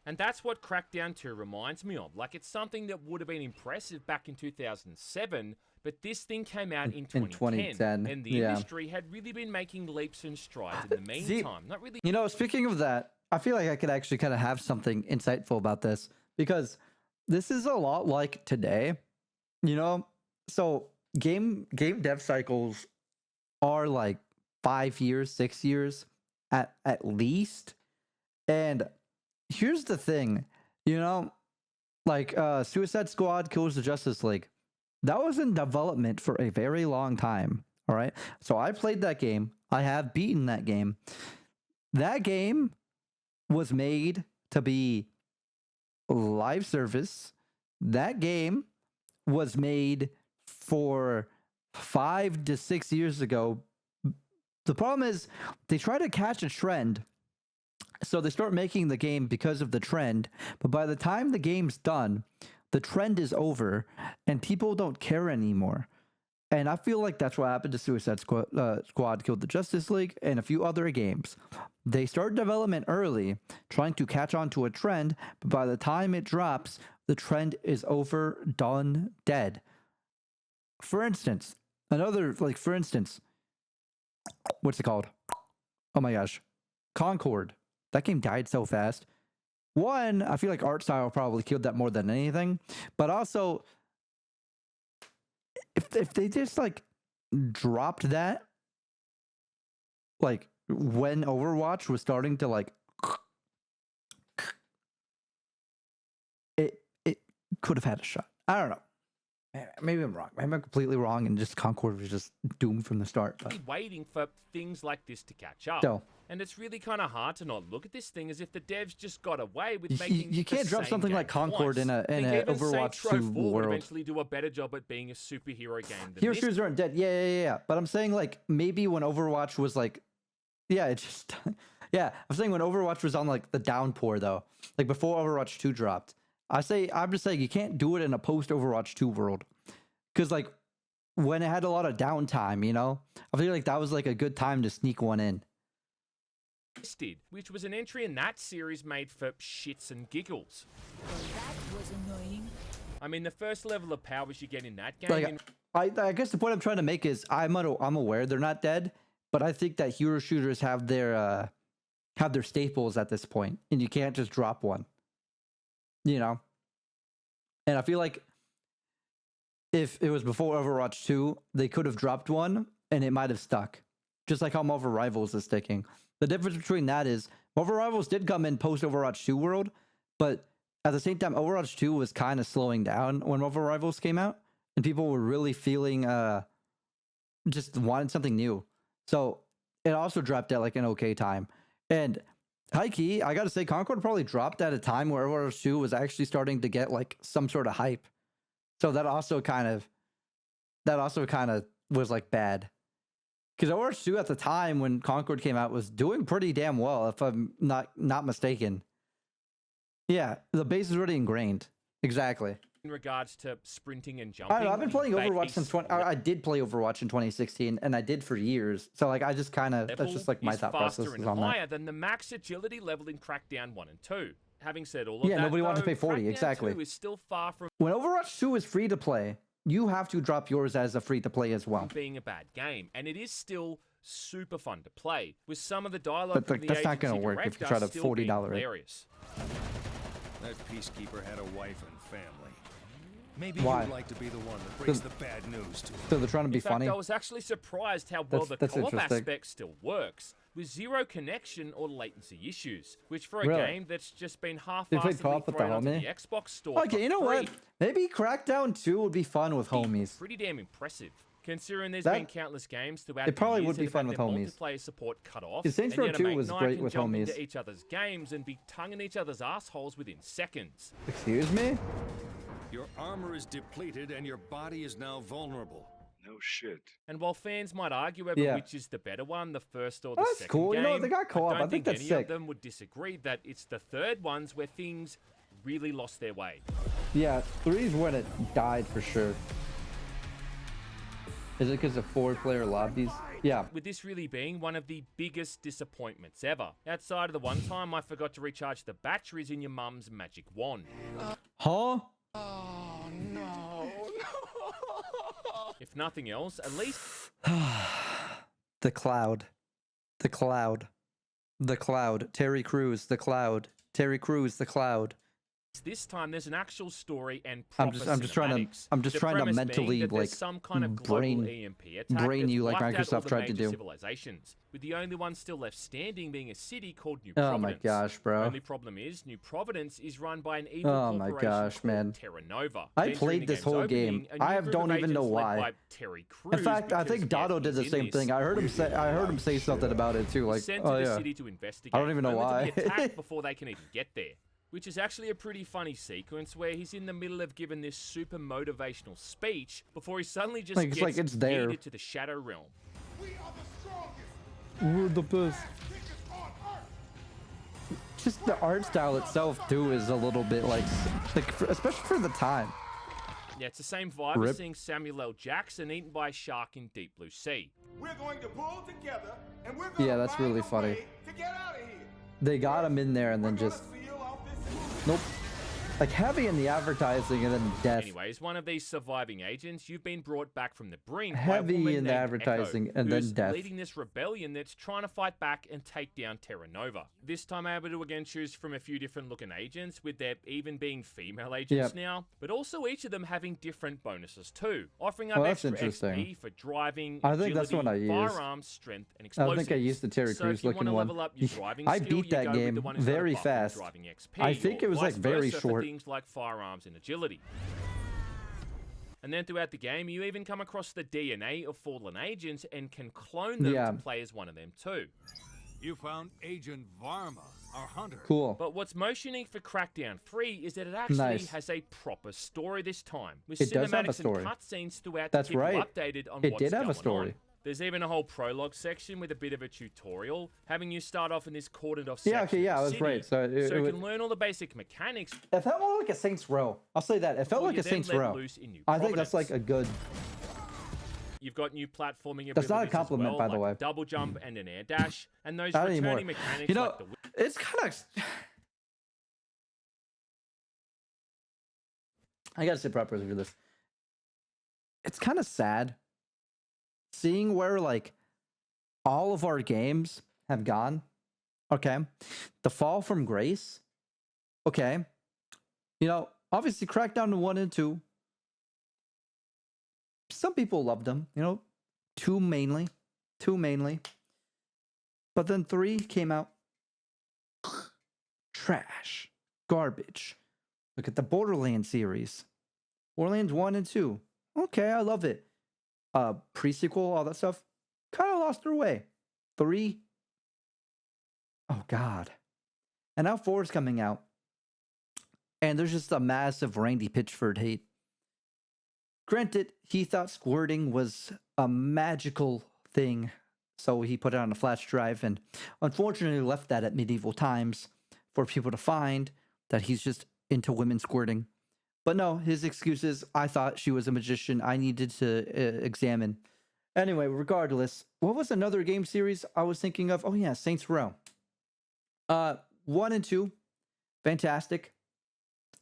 And that's what Crackdown 2 reminds me of. Like, it's something that would have been impressive back in 2007, but this thing came out in 2010, and the yeah. industry had really been making leaps and strides in the See, meantime. Not really. You know, speaking of that, I feel like I could actually kind of have something insightful about this because this is a lot like today. You know, so game dev cycles are like 5 years, 6 years at least. And here's the thing, you know, like Suicide Squad Kills the Justice League. That was in development for a very long time. All right. So I played that game. I have beaten that game. That game was made to be live service. That game was made for 5 to 6 years ago The problem is they try to catch a trend. So they start making the game because of the trend, but by the time the game's done, the trend is over and people don't care anymore. And I feel like that's what happened to Suicide Squad Killed the Justice League and a few other games. They start development early, trying to catch on to a trend, but by the time it drops, the trend is over, done, dead. For instance, what's it called? Oh my gosh. Concord. That game died so fast. One, I feel like art style probably killed that more than anything, but also if they just like dropped that like when Overwatch was starting to like it could have had a shot. I don't know. Maybe I'm wrong. Maybe I'm completely wrong and just Concord was just doomed from the start. But waiting for things like this to catch up. So, and it's really kind of hard to not look at this thing as if the devs just got away with making you can't drop something like Concord in an Overwatch 2 world. Eventually do a better job at being a superhero game than Hero shooters aren't dead. Yeah. But I'm saying like maybe when Overwatch was like, I'm saying when Overwatch was on like the downpour though, like before Overwatch 2 dropped. I'm just saying you can't do it in a post Overwatch 2 world. Cause like when it had a lot of downtime, you know? I feel like that was like a good time to sneak one in. Which was an entry in that series made for shits and giggles. Well, that was annoying. I mean, the first level of powers you get in that game. Like, I guess the point I'm trying to make is I'm aware they're not dead, but I think that hero shooters have their staples at this point, and you can't just drop one. You know? And I feel like if it was before Overwatch 2, they could have dropped one and it might have stuck. Just like how Marvel Rivals is sticking. The difference between that is Marvel Rivals did come in post Overwatch 2 world, but at the same time, Overwatch 2 was kind of slowing down when Marvel Rivals came out, and people were really feeling just wanted something new. So it also dropped at like an okay time. And high key, I gotta say, Concord probably dropped at a time where Overwatch 2 was actually starting to get like some sort of hype. So that also kind of was like bad. Because Overwatch 2 at the time when Concord came out was doing pretty damn well, if I'm not mistaken. Yeah, the base is already ingrained. Exactly. In regards to sprinting and jumping. I don't know, I've been playing Overwatch since I did play Overwatch in 2016, and I did for years. So like I just kind of that's just like my thought process and on higher that. Than the max agility level in Crackdown 1 and 2. Having said all of that, nobody wanted to pay 40. Crackdown Exactly. 2 is still far from when Overwatch 2 is free to play, you have to drop yours as a free to play as well. Being a bad game, and it is still super fun to play with some of the dialogue. But that's not going to work if you try to $40 hilarious. That peacekeeper had a wife and family. Maybe Why? you'd like to be the one that brings the bad news to him. So they're trying to be In fact, funny. I was actually surprised how well the that's co-op interesting. aspect still works, with zero connection or latency issues, which for a Really? game that's just been You played half-heartedly co-op with the thrown onto the homie? Xbox store Okay, for you know free, what? Maybe Crackdown 2 would be fun with homies. pretty damn impressive. Considering there's That- been countless games throughout it probably the years would be that fun have with had their homies. multiplayer support cut off, Because Saints and Row yet a 2 mate was and I great can with jump homies. into each other's games and be tonguing each other's assholes within seconds. Excuse me? Your armor is depleted and your body is now vulnerable. No shit. And while fans might argue over Yeah. which is the better one, the first or the That's second cool. game, You know, they got co-op. I I don't think think that's any sick. of them would disagree that it's the third ones where things really lost their way. Yeah, 3's when it died for sure. Is it because of 4-player lobbies? Yeah. With this really being one of the biggest disappointments ever. Outside of the one time I forgot to recharge the batteries in your mum's magic wand. Huh? Oh no. If nothing else, at least The Cloud. The Cloud. The Cloud. Terry Crews, The Cloud. Terry Crews, The Cloud. this time there's an actual story and I'm proper just trying to cinematics. I'm just The trying to premise being mentally that there's like some kind of global brain EMP attack brain that's you like wiped out all Microsoft the tried to major do. Civilizations, with the only one still left standing being a city called New Oh Providence. my gosh, bro. Only problem is New Providence is run by an evil Oh my corporation gosh, called man. Terra Nova. I Entering played the this game's whole opening, game. a new I group don't of even know agents led why. by Terry Crews, In fact, I because, think Dotto did the he's in same this, thing. I heard him say something about it too. Like, sent oh to the yeah. city to investigate. I don't even know only to be why. attacked before they can even get there. Which is actually a pretty funny sequence where he's in the middle of giving this super motivational speech before he suddenly just Like, it's gets like it's there. yeeted to the shadow realm. We are the strongest. We're the best. Just the art style itself too is a little bit like especially for the time. Yeah, it's the same vibe as seeing Samuel L. Jackson eaten by a shark in Deep Blue Sea. We're going to pull together, and we're going Yeah, that's really funny. to get out of here. They got him in there and then just nope. Like heavy in the advertising and then death. Anyways, one of these surviving agents, you've been brought back from the brink. Heavy by a woman in the named advertising Echo, and then who's death. leading this rebellion that's trying to fight back and take down Terra Nova. This time able to again choose from a few different looking agents, with there even being female agents now, but also each of them having different bonuses too, offering up that's extra interesting. XP for driving, I think that's agility, what I used. firearms, strength, and explosives. I think I used the Terry So if Crews you looking wanna one. level up your driving I skill, beat you that go with game the one who's got a very buff in fast. driving XP, I think or it was like vice very versa for short. things like firearms and agility. And then throughout the game, you even come across the DNA of fallen agents and can clone them to play as one of them too. You found Agent Varma, our hunter. Cool. But what's most unique for Crackdown 3 is that it actually Nice. has a proper story this time, with It does have a cinematics story. and cutscenes throughout That's to keep right. you updated on It what's did have a going story. on. There's even a whole prologue section with a bit of a tutorial, having you start off in this cordoned off section. Yeah, okay, yeah, of I the was city, right. So you can learn all the basic mechanics. It felt more like a Saints Row. I'll say that. It felt before like you a then Saints let Row. loose in New I think that's like Providence. a good. You've got new platforming abilities That's not a as compliment, well, by the like way. a double jump and an air dash, and those Not returning anymore. mechanics You know, like the it's kind of. I gotta say properly for this. It's kind of sad seeing where like all of our games have gone. Okay, the fall from grace. Okay, you know, obviously Crackdown 1 and 2. Some people loved them. You know, two mainly. But then 3 came out. Trash. Garbage. Look at the Borderlands series. Borderlands 1 and 2. Okay, I love it. Pre-sequel, all that stuff. Kind of lost their way. 3. Oh, God. And now 4 is coming out. And there's just a massive Randy Pitchford hate. Granted, he thought squirting was a magical thing. So he put it on a flash drive and unfortunately left that at medieval times for people to find that he's just into women squirting. But no, his excuse is, I thought she was a magician. I needed to examine. Anyway, regardless, what was another game series I was thinking of? Oh yeah, Saints Row. 1 and 2, fantastic.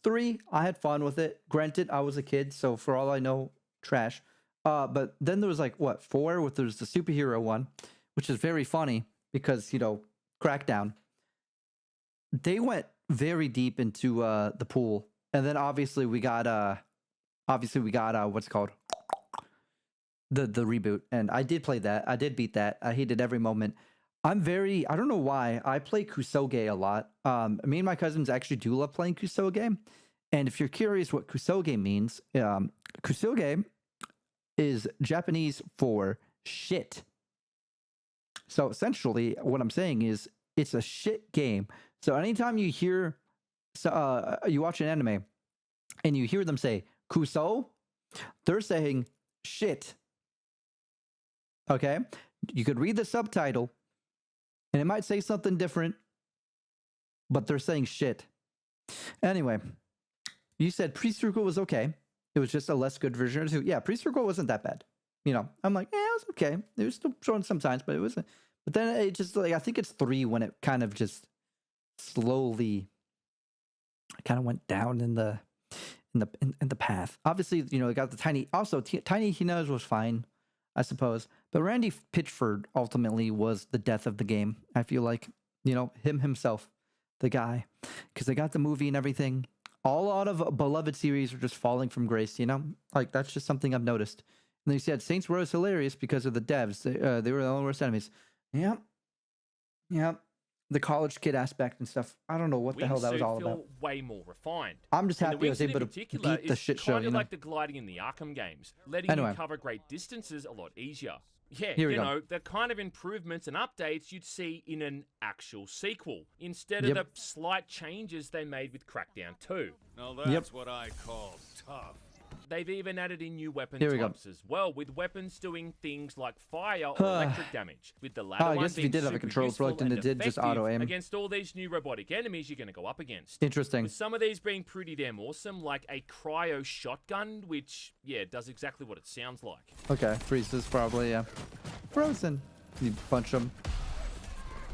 3, I had fun with it. Granted, I was a kid, so for all I know, trash. But then there was like, what, 4? With there's the superhero one, which is very funny because, you know, Crackdown. They went very deep into the pool. And then obviously we got what's it called? The reboot. And I did play that. I did beat that. I hated every moment. I don't know why, I play Kusoge a lot. Me and my cousins actually do love playing Kusoge. And if you're curious what Kusoge means, Kusoge is Japanese for shit. So essentially, what I'm saying is it's a shit game. So anytime you hear, you watch an anime and you hear them say Kuso, they're saying shit. Okay? You could read the subtitle and it might say something different, but they're saying shit. Anyway, you said Pre-Circle was okay. It was just a less good version of 2. Yeah, Pre-Circle wasn't that bad. You know, I'm like, yeah, it was okay. It was still showing sometimes, but it wasn't. But then it just, like, I think it's 3 when it kind of just slowly kind of went down in the path. Obviously, you know, it got the Tiny Hina's was fine, I suppose. But Randy Pitchford ultimately was the death of the game. I feel like, you know, himself, the guy, because they got the movie and everything. A lot of beloved series are just falling from grace, you know? Like, that's just something I've noticed. And then you said Saints Row is hilarious because of the devs. They were the only worst enemies. Yep. The college kid aspect and stuff. I don't know what the hell that was all about. Feel way more refined. I'm just And happy I was able to beat the shit show, kind you of know? like the gliding in the Arkham games, letting Anyway. you cover great distances a lot easier. Yeah, Here we you go. know, the kind of improvements and updates you'd see in an actual sequel, instead Yep. of the slight changes they made with Crackdown 2. Now that's what I call tough. They've even added in new weapon Here we go. types as well, with weapons doing things like fire or electric damage. With the latter I one guess if you being did have a super control useful select and and it did just effective auto-aim. against all these new robotic enemies you're going to go up against. Interesting. With some of these being pretty damn awesome, like a cryo shotgun, which, yeah, does exactly what it sounds like. Okay, freezes probably, yeah. Frozen. You punch them.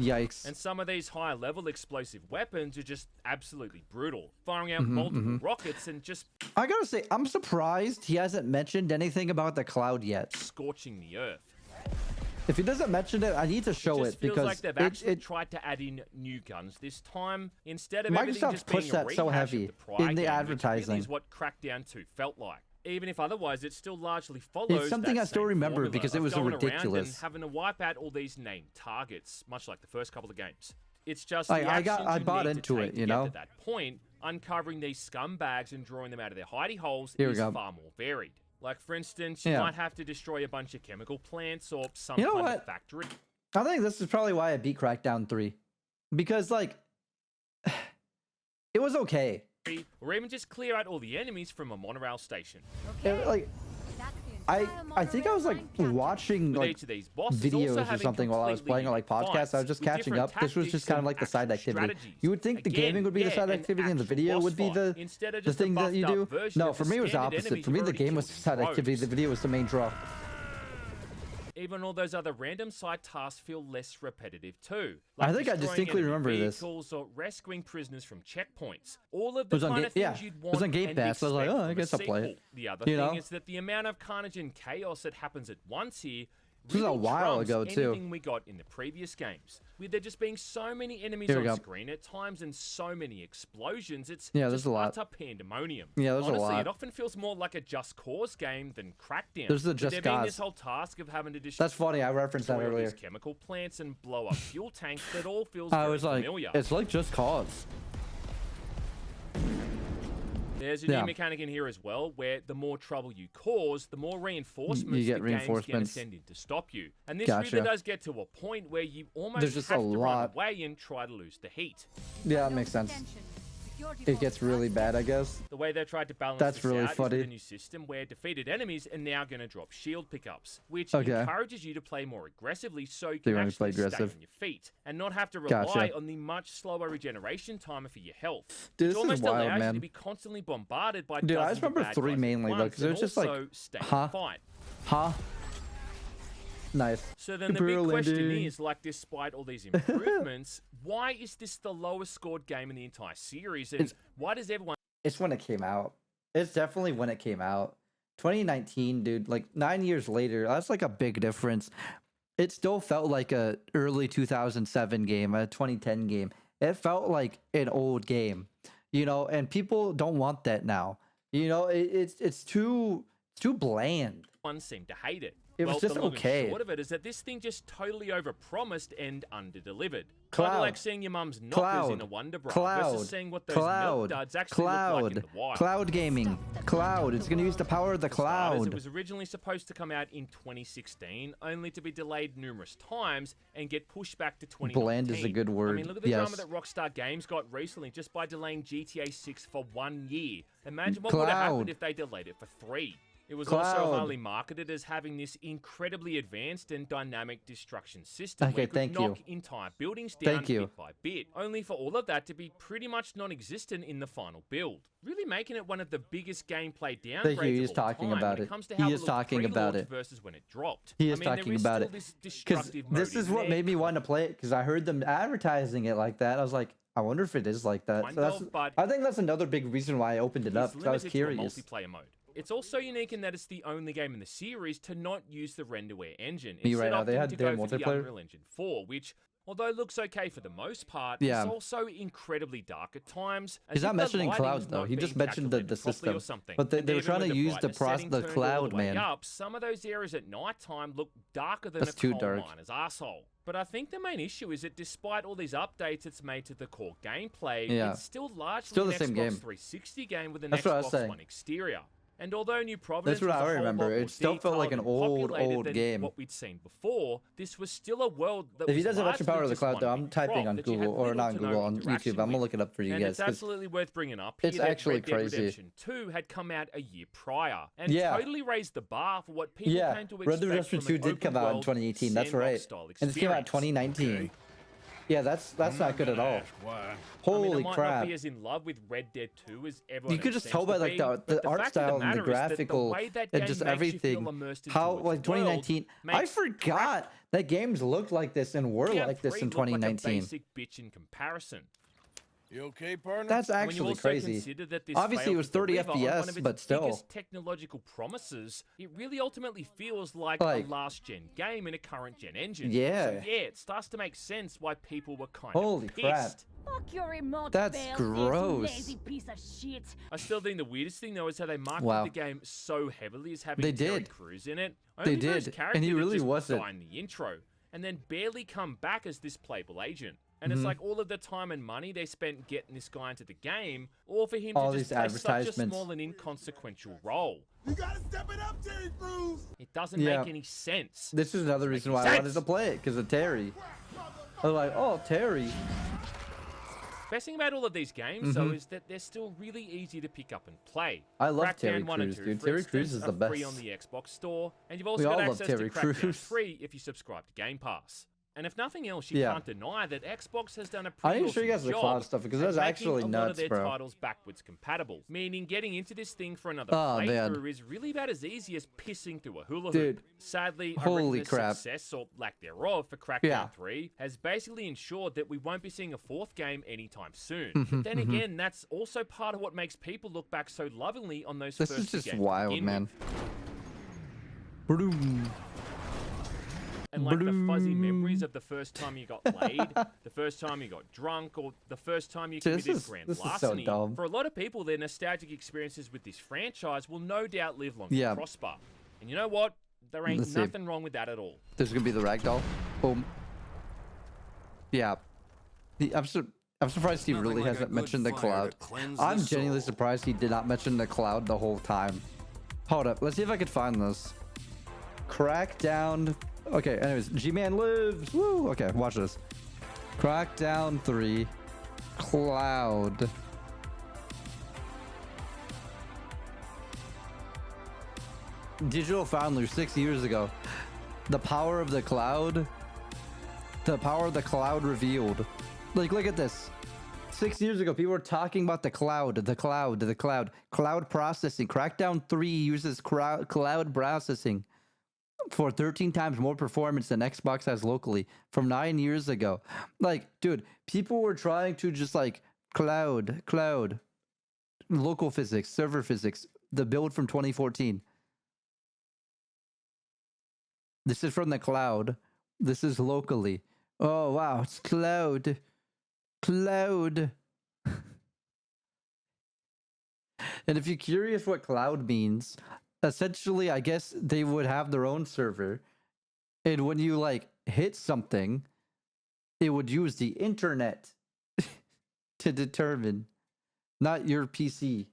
Yikes. And some of these higher level explosive weapons are just absolutely brutal, firing out multiple rockets and just I gotta say, I'm surprised he hasn't mentioned anything about the cloud yet. scorching the earth. If he doesn't mention it, I need to show Just it feels because like they've actually tried to add in new guns this time instead of everything Microsoft just being pushed a that so rehash heavy of the prior in the game, advertising. Which really is what Crackdown 2 felt like. Even if otherwise, it still largely follows. It's something that I still same remember formula because it of was so going around ridiculous. and having to wipe out all these named targets, much like the first couple of games. It's just Like, the I actions you bought need into to it, take you to get know? to that point, uncovering these scumbags and drawing them out of their hidey holes Here we is go. far more varied. Like, for instance, you Yeah. might have to destroy a bunch of chemical plants or some You know kind what? of factory. I think this is probably why I beat Crackdown 3. Because, like, it was okay. Or even just clear out all the enemies from a monorail station. Like, I think I was like watching With like each of these bosses videos also or having something while I was playing or like completely podcasts. I was just fights with catching different up. This was just tactics kind of and like the side actual activity. strategies. You would think the Again, gaming would be the yeah, side an activity and the actual video boss would be fight, the instead of the just a thing that you buffed do. up version No, of for the me it was the standard opposite. enemies For me you've the already game was killed in side activity. rows. The video was the main draw. Even all those other random side tasks feel less repetitive too. I think I destroying distinctly enemy remember this. vehicles or rescuing prisoners from checkpoints. All of It the was on kind Ga- of things yeah, you'd it want was on Game and Pass. I was like, expect oh, I from a guess I'll play it. sequel. The other You thing know? is that the amount of carnage and chaos that happens at once here This was a really while trumps ago, too. anything we got in the previous games. With there just being so many enemies Here we on go. screen at times and so many explosions, it's Yeah, there's just a lot. utter pandemonium. Yeah, there's a Honestly, lot. it often feels more like a Just Cause game than Crackdown. There's the With Just there being this Cause. whole task of having to destroy That's funny. I referenced that all earlier. these chemical plants and blow up fuel tanks, that all feels I very was like, familiar. it's like Just Cause. There's a Yeah. new mechanic in here as well, where the more trouble you cause, the more reinforcements You get the game's going to reinforcements. send in to stop you. And this Gotcha. really does get to a point where you almost There's just have a to run lot. away and try to lose the heat. Yeah, that makes sense. It gets really bad, I guess. The way they've tried to balance That's this really out is funny. with a new system where defeated enemies are now going to drop shield pickups, which Okay. encourages you to play more aggressively so you So can you wanna actually play aggressive. stay on your feet and not have to rely Gotcha. on the much slower regeneration timer for your health. Dude, which this is almost wild, allows you man. to be constantly bombarded by Dude, I dozens just of remember bad 3 guys at mainly, though, once 'cause it and was just like, also stay in huh? the fight. Huh? Nice. So then the big Imperial question ending. is, like, despite all these improvements, why is this the lowest scored game in the entire series? And why does everyone It's when it came out. It's definitely when it came out. 2019, dude, like 9 years later, that's like a big difference. It still felt like a early 2007 game, a 2010 game. It felt like an old game, you know, and people don't want that now. You know, it's too bland. seem to hate it? It was Well, just the long and okay. short of it is that this thing just totally overpromised and underdelivered. Kind Cloud. of like seeing your mum's knockers Cloud. in a Wonder Bra Cloud. versus seeing what those milk Cloud. duds actually look like in the wild. Cloud gaming. Cloud. It's going to use the power of the For starters, cloud. It was originally supposed to come out in 2016, only to be delayed numerous times and get pushed back to 2019. Bland is a good word. I mean, look at the Yes. drama that Rockstar Games got recently just by delaying GTA 6 for 1 year. Imagine what would have happened Cloud. if they delayed it for 3. It was Cloud. also highly marketed as having this incredibly advanced and dynamic destruction system Okay, where you could thank you. knock entire buildings down Thank you. bit by bit, only for all of that to be pretty much non-existent in the final build, really making it one of the biggest gameplay downgrades Thank you, he is of all talking time about when it. comes to He how is it looked talking about pre-launch it. versus when it dropped. He is I mean, talking there is about still it. this Because destructive mode this is in what there. made me want to play it, because I heard them advertising it like that. I was like, I wonder if it is like that. Kind So that's, of, but I think that's another big reason why I opened it up, It's 'cause I was limited curious. to a multiplayer mode. It's also unique in that it's the only game in the series to not use the renderware engine. You're right, Instead now they opting had to their go for the multiplayer. Unreal Engine 4, which, although looks okay for the most part, Yeah. is also incredibly dark at times. as He's if not the mentioning lighting's clouds, though. not He just being mentioned the calculated properly system. or something. But they And were even trying with to use the brightness setting the turned all cloud, the way man. Up, some of those areas at night time look darker than That's a too coal dark. miner's arsehole. But I think the main issue is that despite all these updates it's made to the core gameplay, Yeah. it's still largely Still the an same Xbox game. 360 game with an That's what I was Xbox saying. One exterior. And although New Providence what was I a whole remember. lot more It still felt like detailed an and old populated than game. what we'd seen before, this was still a world that If he was doesn't mention largely Power of the just Cloud, one though, big I'm typing prop on that you had Google, or little not to Google, no on interaction YouTube. I'm gonna with. look it up for you And guys. it's 'Cause absolutely worth bringing up here it's that actually Red Dead crazy. Redemption 2 had come out a year prior and Yeah. totally raised the bar for what people Yeah, came to Red Dead expect Redemption from 2 an did come out in open-world 2018. That's right. sandbox-style And this came out in experience. 2019. Okay. Yeah, that's not good at all. Ask why. Holy I mean, I might crap! not be as in love with Red Dead 2 as everyone You could else just seems tell to by like be, the but art fact of style and the matter is that graphical the way that and game just makes you everything. feel immersed into How its like world 2019? I makes forgot that games looked like this and were Crackdown like this 3 in looked like a 2019. basic bitch in comparison. You okay, partner? That's When you actually also crazy. consider that this Obviously, it failed was to 30 deliver on one FPS, of its but still. biggest technological promises, it really ultimately feels like Like- a last-gen game in a current-gen engine. Yeah. So yeah, it starts to make sense why people were kind Holy of crap. pissed. Fuck your remote That's fail-safe, gross. lazy piece of shit. I still think the weirdest thing though is how they marketed Wow. the game so heavily as having They Terry did. Crews in it. They Only for those did, and he characters that really just wasn't. die in the intro, and then barely come back as this playable agent. And Mm-hmm. it's like all of the time and money they spent getting this guy into the game, or for him All to just these play such a advertisements. small and inconsequential role. You gotta step it up, Terry Crews. It doesn't Yeah. make any sense. This is another reason why I wanted to play it, because of Terry. I was like, oh, Terry. Best thing about all of these games, though, is that they're still really easy to pick up and play. Mm-hmm. I love Crackdown Terry 1 and Crews, 2, dude. for Terry instance, Crews is the are free best. on the Xbox Store, and you've also We got all love access Terry to Crackdown Crews. 3 if you subscribe to Game Pass. And if nothing else, you Yeah. can't deny that Xbox has done a I pretty need to show you guys awesome the cloud job stuff, because at that's making actually a lot nuts, of their bro. titles backwards compatible, meaning getting into this thing for another Oh, man. playthrough is really about as easy as pissing through a hula Dude. hoop. Sadly, I Holy reckon the crap. success or lack thereof for Crackdown Yeah. 3 has basically ensured that we won't be seeing a fourth game anytime soon. Mm-hmm, But then again, that's also part of what makes people look back so lovingly on those This first is two just games to wild, begin man. with. Broom. And like the fuzzy memories of the first time you got laid, the first time you got drunk, or the first time you Dude, this committed is- grand this is so larceny. dumb. For a lot of people, their nostalgic experiences with this franchise will no doubt live long Yeah. and prosper. And you know what? There ain't Let's see. nothing wrong with that at all. There's gonna be the ragdoll. Boom. Yeah. I'm surprised he Nothing really like a hasn't good mentioned the fire cloud. to cleanse the I'm genuinely soul. surprised he did not mention the cloud the whole time. Hold up. Let's see if I could find this. Crackdown. Okay, anyways, GmanLives. Woo! Okay, watch this. Crackdown 3. Cloud. Digital Foundry 6 years ago. The power of the cloud. The power of the cloud revealed. Like, look at this. 6 years ago, people were talking about the cloud. Cloud processing. Crackdown 3 uses cloud processing for 13 times more performance than Xbox has locally from 9 years ago. Like, dude, people were trying to just like cloud, local physics, server physics, the build from 2014. This is from the cloud. This is locally. Oh, wow. It's cloud. And if you're curious what cloud means, essentially, I guess they would have their own server. And when you like hit something, it would use the internet to determine, not your PC.